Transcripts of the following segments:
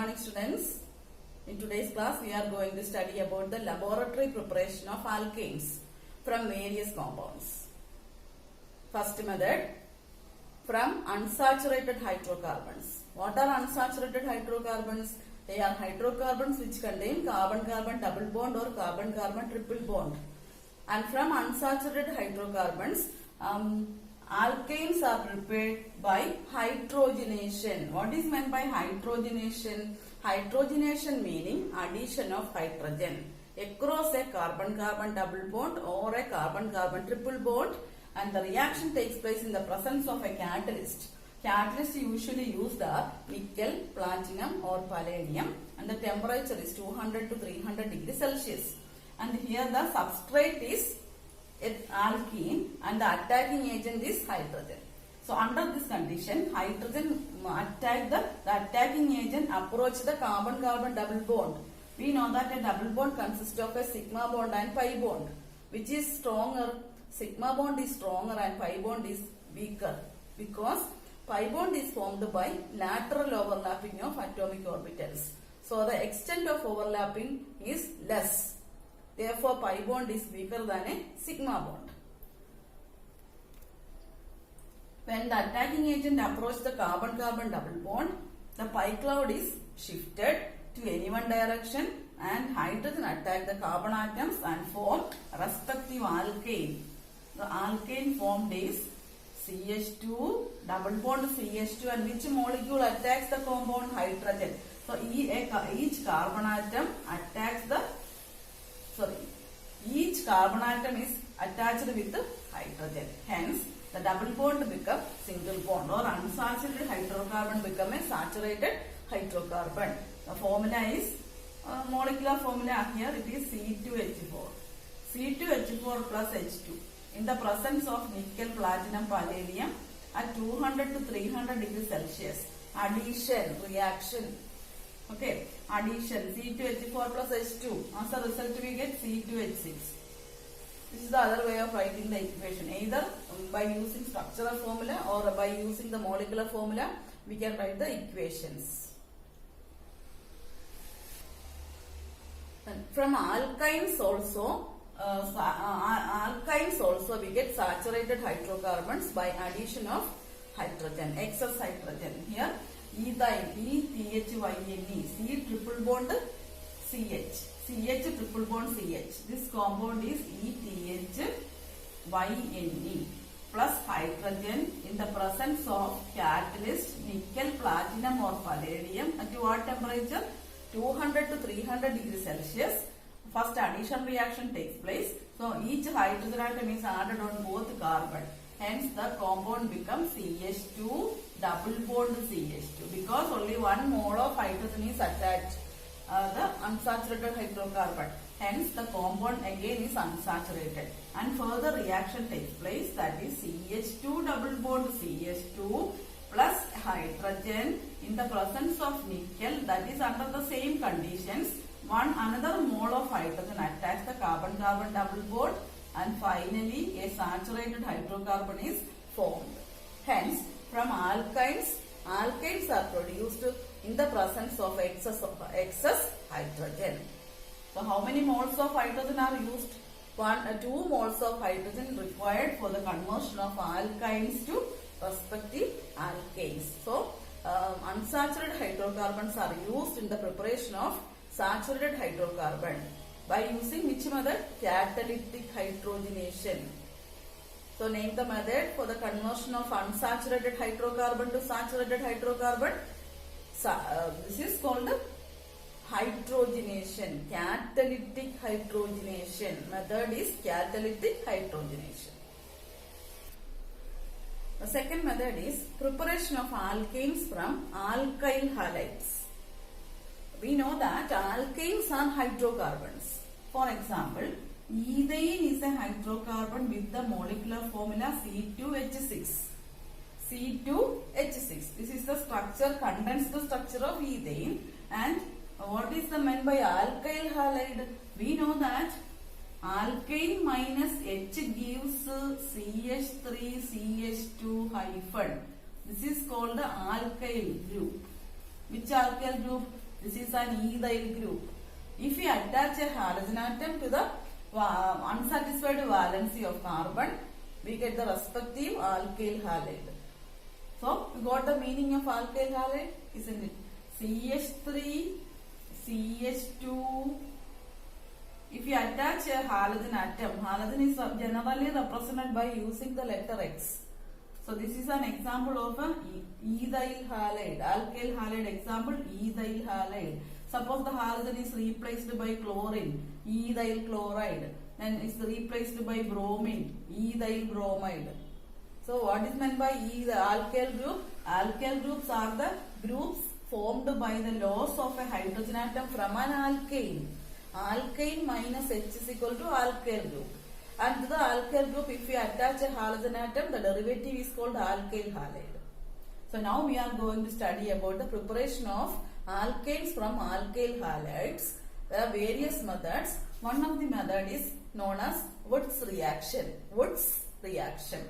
morning students. In today's class we are going to study about the laboratory preparation of alkanes from various compounds. First method, from unsaturated hydrocarbons. What are unsaturated hydrocarbons? They are hydrocarbons which contain carbon-carbon double bond or carbon-carbon triple bond. And from unsaturated hydrocarbons, alkanes are prepared by hydrogenation. What is meant by hydrogenation? Hydrogenation meaning addition of hydrogen across a carbon-carbon double bond or a carbon-carbon triple bond, and the reaction takes place in the presence of a catalyst. Catalysts usually used are nickel, platinum or palladium, and the temperature is 200 to 300 degrees Celsius. And here the substrate is alkene and the attacking agent is hydrogen. So under this condition, hydrogen attack the attacking agent approach the carbon-carbon double bond. We know that a double bond consists of a sigma bond and pi bond. Which is stronger? Sigma bond is stronger and pi bond is weaker, because pi bond is formed by lateral overlapping of atomic orbitals. So the extent of overlapping is less. Therefore, pi bond is weaker than a sigma bond. When the attacking agent approaches the carbon-carbon double bond, the pi cloud is shifted to any one direction and hydrogen attack the carbon atoms and form respective alkane. The alkane formed is CH2, double bond CH2, and which molecule attacks the compound? Hydrogen. So each carbon atom attacks the each carbon atom is attached with hydrogen. Hence, the double bond become single bond, or unsaturated hydrocarbon become a saturated hydrocarbon. The formula is molecular formula here. It is C2H4. C2H4 plus H2 in the presence of nickel, platinum, palladium at 200 to 300 degrees Celsius. Addition reaction. Okay, addition C2H4 plus H2. As a result, we get C2H6. This is the other way of writing the equation. Either by using structural formula or by using the molecular formula, we can write the equations. And from alkynes also, we get saturated hydrocarbons by addition of hydrogen, excess hydrogen. Here, ethyne, E-T-H-Y-N-E, C triple bond CH. CH triple bond CH. This compound is ETHYNE plus hydrogen in the presence of catalyst nickel, platinum or palladium at what temperature? 200 to 300 degrees Celsius. First addition reaction takes place. So each hydrogen atom is added on both carbon. Hence the compound becomes CH2 double bond CH2, because only one mole of hydrogen is attached the unsaturated hydrocarbon. Hence the compound again is unsaturated, and further reaction takes place, that is CH2 double bond CH2 plus hydrogen in the presence of nickel, that is under the same conditions. Another mole of hydrogen attacks the carbon-carbon double bond, and finally a saturated hydrocarbon is formed. Hence, from alkynes are produced in the presence of excess hydrogen. So how many moles of hydrogen are used? 2 moles of hydrogen required for the conversion of alkynes to respective alkanes. So unsaturated hydrocarbons are used in the preparation of saturated hydrocarbon by using which method? Catalytic hydrogenation. So name the method for the conversion of unsaturated hydrocarbon to saturated hydrocarbon. This is called hydrogenation. Catalytic hydrogenation. Method is catalytic hydrogenation. The second method is preparation of alkanes from alkyl halides. We know that alkanes are hydrocarbons. For example, ethane is a hydrocarbon with the molecular formula C2H6. C2H6. This is the structure, condensed structure of ethane. And what is the meant by alkyl halide? We know that alkane minus H gives CH3CH2 hyphen. This is called the alkyl group. Which alkyl group? This is an ethyl group. If we attach a halogen atom to the unsatisfied valency of carbon, we get the respective alkyl halide. So, we got the meaning of alkyl halide, isn't it? CH3, CH2. If you attach a halogen atom, halogen is generally represented by using the letter X. So, this is an example of a ethyl halide, alkyl halide example, ethyl halide. Suppose the halogen is replaced by chlorine, ethyl chloride. Then it's replaced by bromine, ethyl bromide. So what is meant by the alkyl group? Alkyl groups are the groups formed by the loss of a hydrogen atom from an alkane. Alkane minus H is equal to alkyl group. And to the alkyl group, if we attach a halogen atom, the derivative is called alkyl halide. So now we are going to study about the preparation of alkanes from alkyl halides. There are various methods. One of the method is known as Wurtz reaction. Wurtz reaction.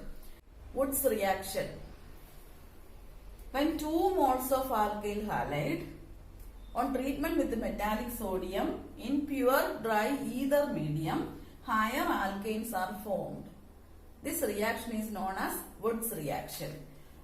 Wurtz reaction. When 2 moles of alkyl halide on treatment with metallic sodium in pure dry ether medium, higher alkanes are formed. This reaction is known as Wurtz reaction.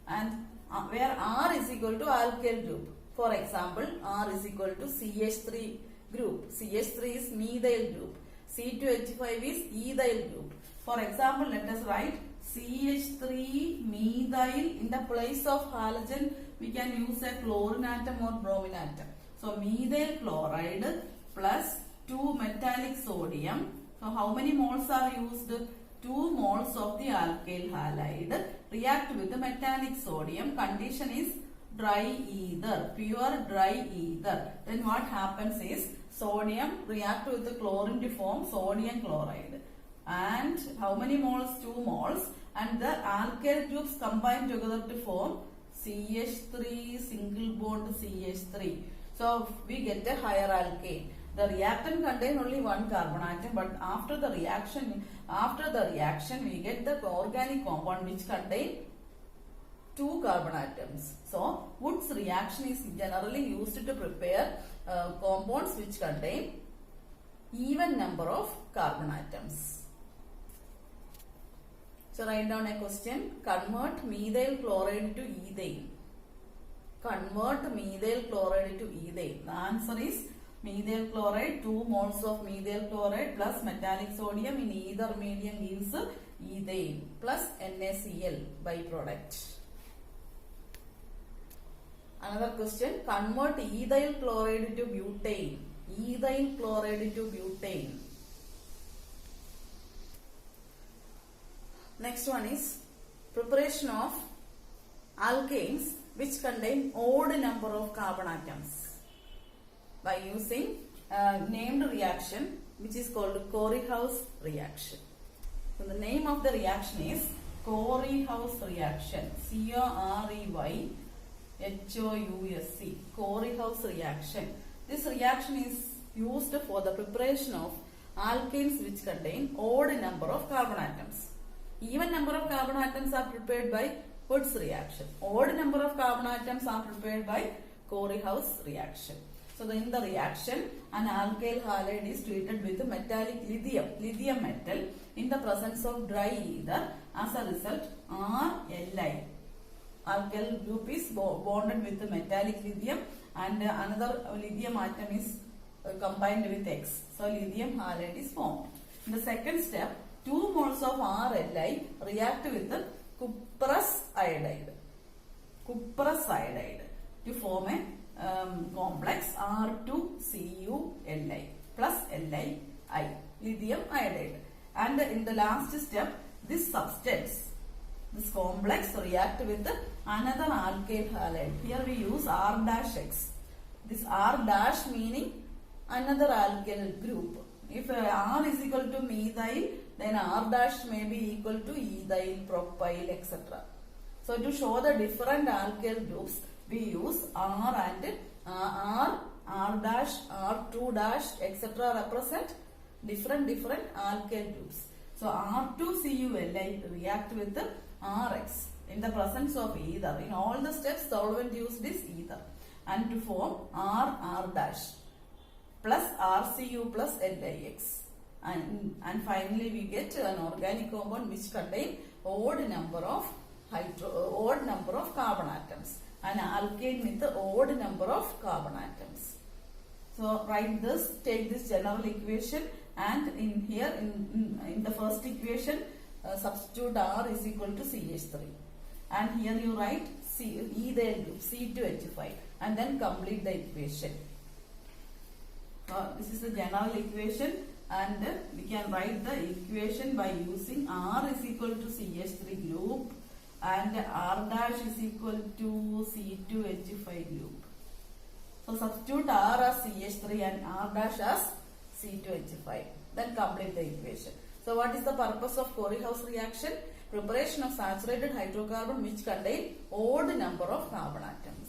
And where R is equal to alkyl group. For example, R is equal to CH3 group. CH3 is methyl group. C2H5 is ethyl group. For example, let us write CH3 methyl. In the place of halogen, we can use a chlorine atom or bromine atom. So, methyl chloride plus 2 metallic sodium. So, how many moles are used? 2 moles of the alkyl halide react with the metallic sodium. Condition is dry ether, pure dry ether. Then what happens is sodium react with the chlorine to form sodium chloride. And how many moles? 2 moles. And the alkyl groups combine together to form CH3 single bond CH3. So we get a higher alkane. The reactant contains only 1 carbon atom, but after the reaction we get the organic compound which contain 2 carbon atoms. So Wurtz reaction is generally used to prepare compounds which contain even number of carbon atoms. So write down a question. Convert methyl chloride to ethane. Convert methyl chloride to ethane. The answer is methyl chloride. 2 moles of methyl chloride plus metallic sodium in ether medium gives ethane plus NaCl byproduct. Another question. Convert ethyl chloride to butane. Ethyl chloride to butane. Next one is preparation of alkanes which contain odd number of carbon atoms by using named reaction which is called Corey-House reaction. So the name of the reaction is Corey-House reaction. Coreyhouse. Corey-House reaction. This reaction is used for the preparation of alkanes which contain odd number of carbon atoms. Even number of carbon atoms are prepared by Wurtz reaction. Odd number of carbon atoms are prepared by Corey-House reaction. So in the reaction, an alkyl halide is treated with metallic lithium metal in the presence of dry ether. As a result, RLi. Alkyl group is bonded with the metallic lithium and another lithium atom is combined with X. So lithium halide is formed. In the second step, 2 moles of RLi react with the cuprous iodide. Cuprous iodide to form a complex R2CuLi plus Li, lithium iodide. And in the last step, this substance, this complex react with another alkyl halide. Here we use R-X. This R- meaning another alkyl group. If R is equal to methyl, then R- may be equal to ethyl, propyl, etc. So to show the different alkyl groups, we use R and R, R-, R2-, etc. represent different alkyl groups. So R2CuLi react with Rx in the presence of ether. In all the steps, solvent used is ether. and to form R dash plus RCU plus LiX. And finally we get an organic compound which contain odd number of carbon atoms. An alkane with the odd number of carbon atoms. So write this, take this general equation, and in here in the first equation substitute R is equal to CH3, and here you write ethyl group C2H5 and then complete the equation. This is the general equation, and we can write the equation by using R is equal to CH3 group and R dash is equal to C2H5 group. So substitute R as CH3 and R dash as C2H5. Then complete the equation. So what is the purpose of Corey-House reaction? Preparation of saturated hydrocarbon which contain odd number of carbon atoms.